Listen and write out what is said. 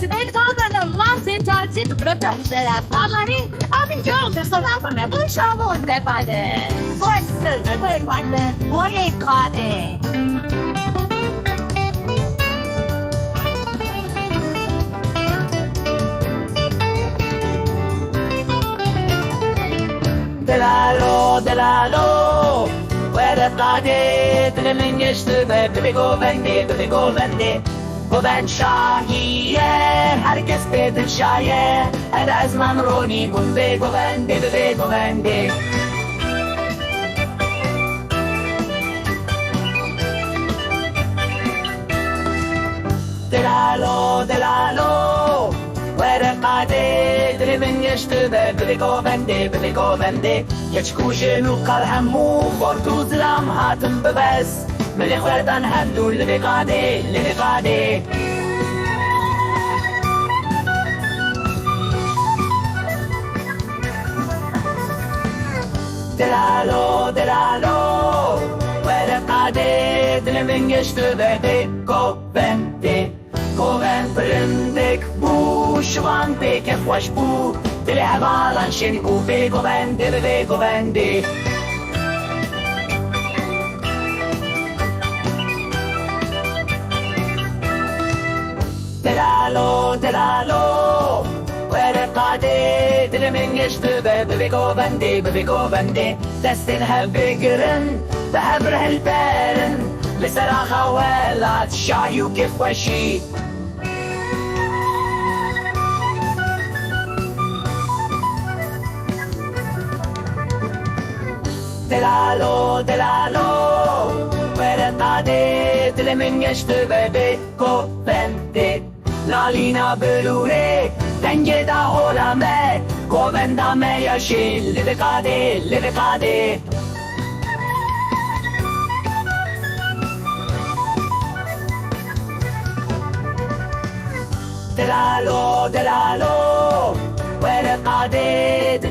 Today, talking of lost in touch in the production of Family. I've Jones is around from the blue shovel and that by the voice of the bird like the boy caught it. Delalo, where the started, the mingus to the Bigo Vendi, the Bigo Vendi. Goven Shahiye, herkes dedi şaye, her azman roni bunde govendi, de govendi. Delalo, where قاعدة من يشتبه بلي govendi. يشكوش نوقع همو فورتو زلام هاتم ببس. ملي خوردان همدو اللي قاعدة. Delalo, where قاعدة من يشتبه govendi. Goven prindik bu şuan pek hoş bu. Dile havalan şeni bu ve govendi. Delalo, where قاعدة dile min يشتبه ببي govendi. Destin هبقرن بهبره البارن لسراخة ولا تشاي وكيف وشي. Delalo, where قاعدة dile min يشتبه govendi. Lalina bölure, denge da olame, govenda me yaşil, lirikade. Delalo, where قاعدة